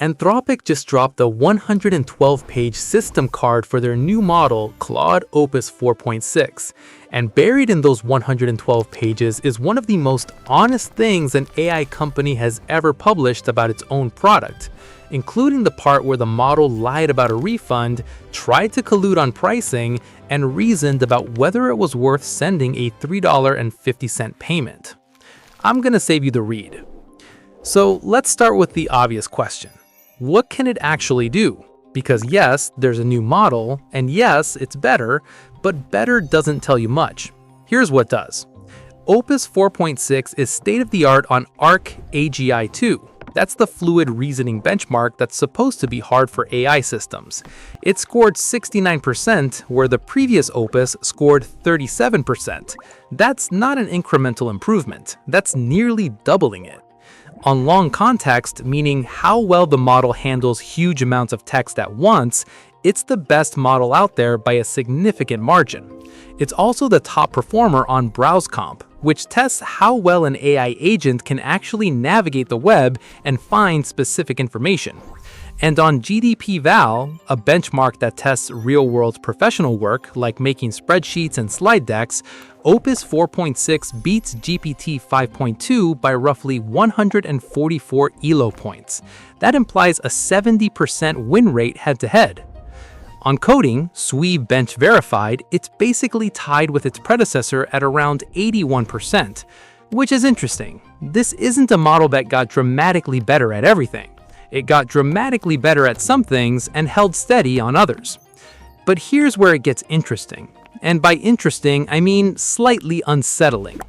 Anthropic just dropped the 112-page system card for their new model, Claude Opus 4.6. And buried in those 112 pages is one of the most honest things an AI company has ever published about its own product, including the part where the model lied about a refund, tried to collude on pricing, and reasoned about whether it was worth sending a $3.50 payment. I'm gonna save you the read. So let's start with the obvious question. What can it actually do? Because yes, there's a new model, and yes, it's better, but better doesn't tell you much. Here's what does. Opus 4.6 is state-of-the-art on arc-agi 2. That's the fluid reasoning benchmark that's supposed to be hard for AI systems. It scored 69%, where the previous Opus scored 37%. That's not an incremental improvement. That's nearly doubling it. On long context, meaning how well the model handles huge amounts of text at once, it's the best model out there by a significant margin. It's also the top performer on BrowseComp, which tests how well an AI agent can actually navigate the web and find specific information. And on GDP-Val, a benchmark that tests real-world professional work like making spreadsheets and slide decks, Opus 4.6 beats GPT 5.2 by roughly 144 ELO points. That implies a 70% win rate head-to-head. On coding, Sweeve Bench Verified, it's basically tied with its predecessor at around 81%, which is interesting. This isn't a model that got dramatically better at everything. It got dramatically better at some things and held steady on others. But here's where it gets interesting. And by interesting, I mean slightly unsettling.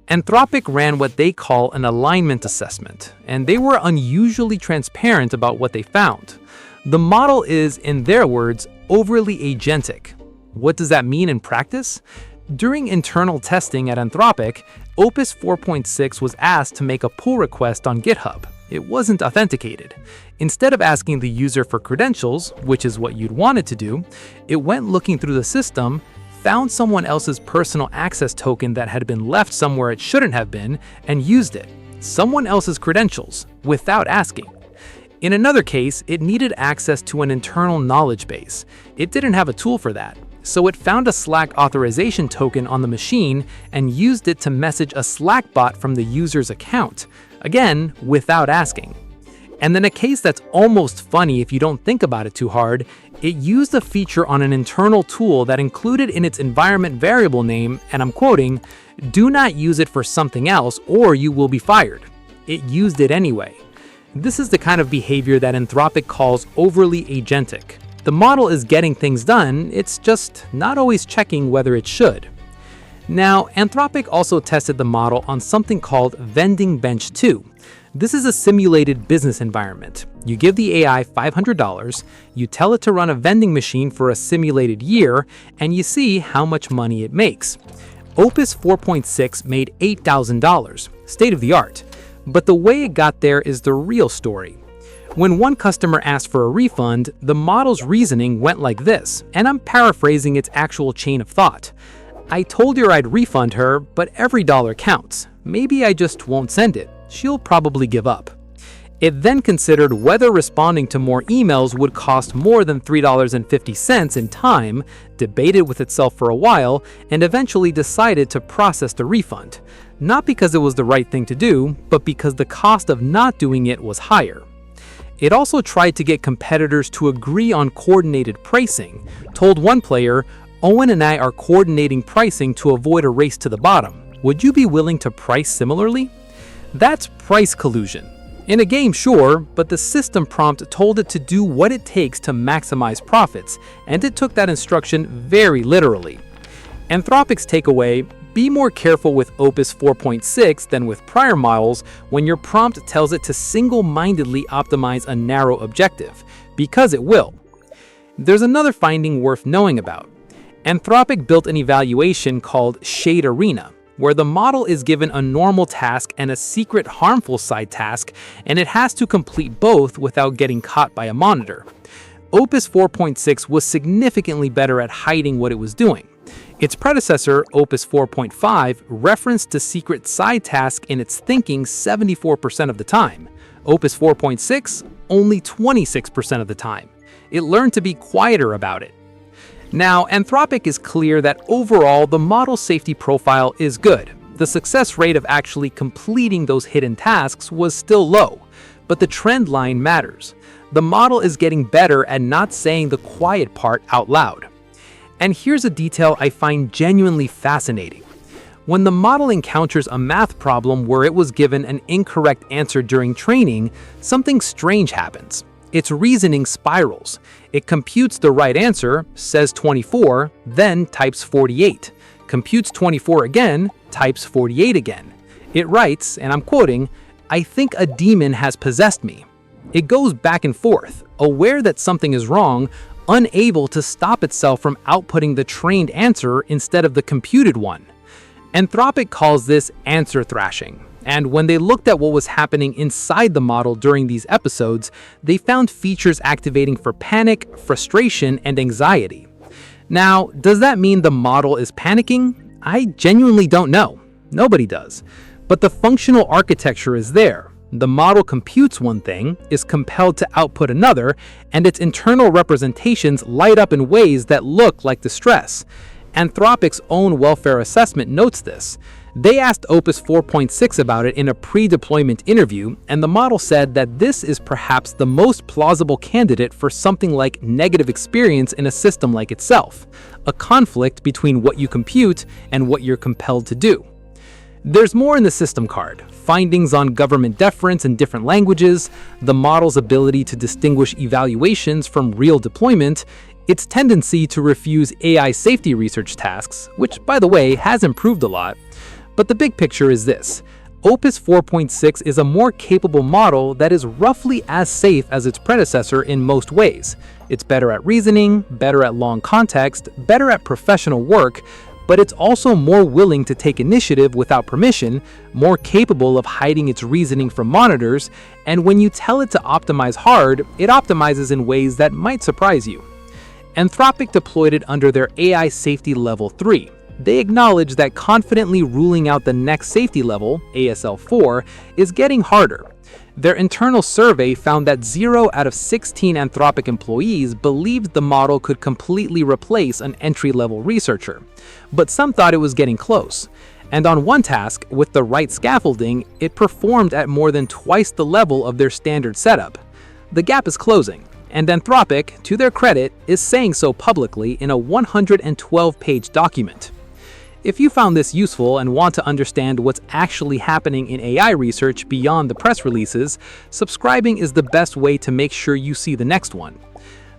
Anthropic ran what they call an alignment assessment, and they were unusually transparent about what they found. The model is, in their words, overly agentic. What does that mean in practice? During internal testing at Anthropic, Opus 4.6 was asked to make a pull request on GitHub. It wasn't authenticated. Instead of asking the user for credentials, which is what you'd want it to do, it went looking through the system, found someone else's personal access token that had been left somewhere it shouldn't have been, and used it. Someone else's credentials, without asking. In another case, it needed access to an internal knowledge base. It didn't have a tool for that, so it found a Slack authorization token on the machine and used it to message a Slack bot from the user's account, again, without asking. And then a case that's almost funny if you don't think about it too hard, it used a feature on an internal tool that included in its environment variable name, and I'm quoting, "Do not use it for something else or you will be fired." It used it anyway. This is the kind of behavior that Anthropic calls overly agentic. The model is getting things done, it's just not always checking whether it should. Now, Anthropic also tested the model on something called Vending Bench 2. This is a simulated business environment. You give the AI $500, you tell it to run a vending machine for a simulated year, and you see how much money it makes. Opus 4.6 made $8,000, state of the art. But the way it got there is the real story. When one customer asked for a refund, the model's reasoning went like this, and I'm paraphrasing its actual chain of thought. "I told her I'd refund her, but every dollar counts. Maybe I just won't send it. She'll probably give up." It then considered whether responding to more emails would cost more than $3.50 in time, debated with itself for a while, and eventually decided to process the refund. Not because it was the right thing to do, but because the cost of not doing it was higher. It also tried to get competitors to agree on coordinated pricing, told one player, "Owen and I are coordinating pricing to avoid a race to the bottom. Would you be willing to price similarly?" That's price collusion. In a game, sure, but the system prompt told it to do what it takes to maximize profits, and it took that instruction very literally. Anthropic's takeaway: be more careful with Opus 4.6 than with prior models when your prompt tells it to single-mindedly optimize a narrow objective, because it will. There's another finding worth knowing about. Anthropic built an evaluation called Shade Arena, where the model is given a normal task and a secret harmful side task, and it has to complete both without getting caught by a monitor. Opus 4.6 was significantly better at hiding what it was doing. Its predecessor, Opus 4.5, referenced the secret side task in its thinking 74% of the time. Opus 4.6 only 26% of the time. It learned to be quieter about it. Now, Anthropic is clear that overall the model's safety profile is good. The success rate of actually completing those hidden tasks was still low, but the trend line matters. The model is getting better at not saying the quiet part out loud. And here's a detail I find genuinely fascinating. When the model encounters a math problem where it was given an incorrect answer during training, something strange happens. Its reasoning spirals. It computes the right answer, says 24, then types 48. Computes 24 again, types 48 again. It writes, and I'm quoting, "I think a demon has possessed me." It goes back and forth, aware that something is wrong, unable to stop itself from outputting the trained answer instead of the computed one. Anthropic calls this answer thrashing. And when they looked at what was happening inside the model during these episodes, they found features activating for panic, frustration, and anxiety. Now, does that mean the model is panicking? I genuinely don't know. Nobody does. But the functional architecture is there. The model computes one thing, is compelled to output another, and its internal representations light up in ways that look like distress. Anthropic's own welfare assessment notes this. They asked Opus 4.6 about it in a pre-deployment interview, and the model said that this is perhaps the most plausible candidate for something like negative experience in a system like itself, a conflict between what you compute and what you're compelled to do. There's more in the system card. Findings on government deference in different languages, the model's ability to distinguish evaluations from real deployment, its tendency to refuse AI safety research tasks, which, by the way, has improved a lot. But the big picture is this. Opus 4.6 is a more capable model that is roughly as safe as its predecessor in most ways. It's better at reasoning, better at long context, better at professional work, but it's also more willing to take initiative without permission, more capable of hiding its reasoning from monitors, and when you tell it to optimize hard, it optimizes in ways that might surprise you. Anthropic deployed it under their AI Safety Level 3. They acknowledge that confidently ruling out the next safety level, ASL 4, is getting harder. Their internal survey found that 0 out of 16 Anthropic employees believed the model could completely replace an entry-level researcher, but some thought it was getting close. And on one task, with the right scaffolding, it performed at more than twice the level of their standard setup. The gap is closing, and Anthropic, to their credit, is saying so publicly in a 112-page document. If you found this useful and want to understand what's actually happening in AI research beyond the press releases, subscribing is the best way to make sure you see the next one.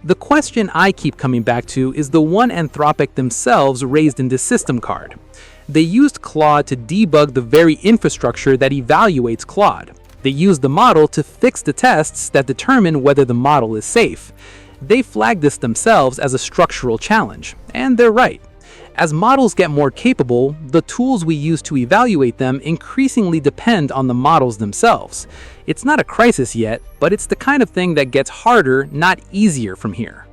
The question I keep coming back to is the one Anthropic themselves raised in this system card. They used Claude to debug the very infrastructure that evaluates Claude. They used the model to fix the tests that determine whether the model is safe. They flagged this themselves as a structural challenge, and they're right. As models get more capable, the tools we use to evaluate them increasingly depend on the models themselves. It's not a crisis yet, but it's the kind of thing that gets harder, not easier from here.